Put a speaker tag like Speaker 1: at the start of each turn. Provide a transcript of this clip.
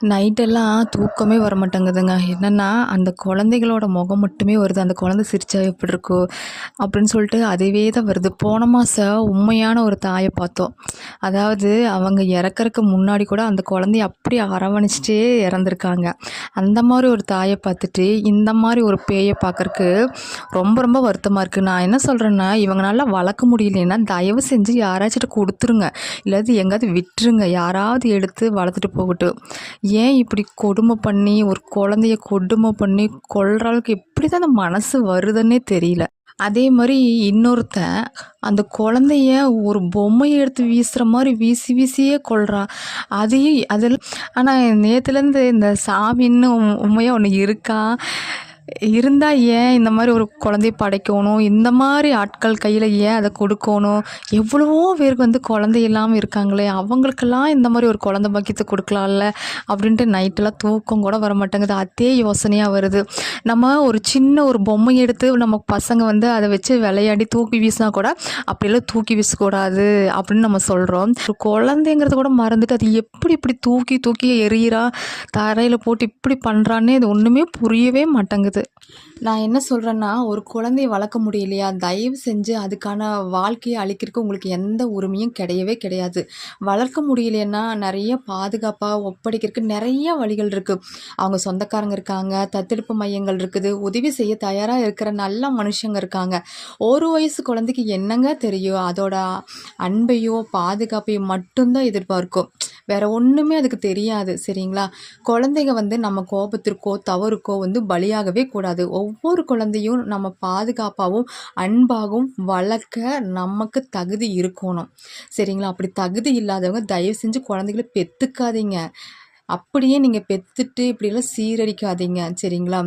Speaker 1: நைட்டெல்லாம் தூக்கமே வரமாட்டேங்குதுங்க. என்னன்னா, அந்த குழந்தைகளோட முகம் மட்டுமே வருது. அந்த குழந்தை சிரிச்சா எப்படி இருக்கும்? அப்படின்னு சொல்லிட்டு அதுவே தான் வருது. போன மாசம் உண்மையான ஒரு தாய பார்த்தோம். அதாவது அவங்க இறக்கறக்கு முன்னாடி கூட அந்த குழந்தைய அப்படியே அரவணைச்சுட்டே இறந்துருக்காங்க. அந்த மாரி ஒரு தாய பார்த்துட்டு, இந்த மாரி ஒரு பேய பார்க்கறக்கு ரொம்ப ரொம்ப வருத்தமா இருக்கு. நான் என்ன சொல்றேன்னா, இவங்கனால வளர்க்க முடியலைன்னா, தயவு செஞ்சு யாராச்சும் குடுத்துருங்க. இல்லாட்டி எங்கேயாவது விட்டுருங்க. யாராவது எடுத்து வளர்த்துட்டு போகட்டும். ஏன் இப்படி கொடுமை பண்ணி ஒரு குழந்தைய கொடுமை பண்ணி கொல்ற அளவுக்கு எப்படி தான் அந்த மனசு வருதுன்னே தெரியல. அதே மாரி இன்னொருத்தன் அந்த குழந்தைய ஒரு பொம்மைய எடுத்து வீசுற மாரி வீசி வீசியே கொல்றான். அதையும் அதில் ஆனா நேத்துலேருந்து இந்த சாமின்னு உண்மையா ஒண்ணு இருக்கா? இருந்தா ஏன் இந்த மாரி ஒரு குழந்தைய படைக்கணும்? இந்த மாரி ஆட்கள் கையில ஏன் அத கொடுக்கணும்? எவ்வளவோ பேருக்கு வந்து குழந்தை இல்லாம இருக்காங்களே! அவங்களுக்கெல்லாம் இந்த மாரி ஒரு குழந்தை பாக்கியத்த குடுக்கலாம்ல. அப்படின்ட்டு நைட்டெல்லாம் தூக்கம் கூட வரமாட்டேங்குது. அதே யோசனையா வருது. நம்ம ஒரு சின்ன ஒரு பொம்மைய எடுத்து நம்ம பசங்க வந்து அத வச்சு விளையாடி தூக்கி வீசினா கூட, அப்படியெல்லாம் தூக்கி வீசக்கூடாது அப்படின்னு நம்ம சொல்றோம். ஒரு குழந்தைங்கிறத கூட மறந்துட்டு அது எப்படி இப்படி தூக்கி தூக்கி எறியிறான், தரையில போட்டு இப்படி பண்றான்னே அது ஒண்ணுமே புரியவே மாட்டேங்குது. நான் என்ன சொல்றேன்னா, ஒரு குழந்தைய வளர்க்க முடியலையா? தயவு செஞ்சு அதுக்கான வாழ்க்கைய அழிக்கிறதுக்கு உங்களுக்கு எந்த உரிமையும் கிடையவே கிடையாது. வளர்க்க முடியலைன்னா, நெறைய பாதுகாப்பா ஒப்படைக்கிறதுக்கு நெறைய வழிகள் இருக்கு. அவங்க சொந்தக்காரங்க இருக்காங்க, தத்தெடுப்பு மையங்கள் இருக்குது, உதவி செய்ய தயாரா இருக்கிற நல்ல மனுஷங்க இருக்காங்க. ஒரு வயசு குழந்தைக்கு என்னங்க தெரியும்? அதோட அன்பையும், பாதுகாப்பையும் மட்டும் தான் எதிர்பார்க்கும். வேற ஒண்ணுமே அதுக்கு தெரியாது. சரிங்களா? குழந்தைங்க வந்து நம்ம கோபத்திற்கோ, தவறுக்கோ வந்து பலியாகவே கூடாது. ஒவ்வொரு குழந்தையும் நம்ம பாதுகாப்பாவும், அன்பாகவும் வளர்க்க நமக்கு தகுதி இருக்கணும். சரிங்களா? அப்படி தகுதி இல்லாதவங்க தயவு செஞ்சு குழந்தைகள பெத்துக்காதீங்க. அப்படியே நீங்க பெத்துட்டு இப்படியெல்லாம் சீரழிக்காதீங்க. சரிங்களா?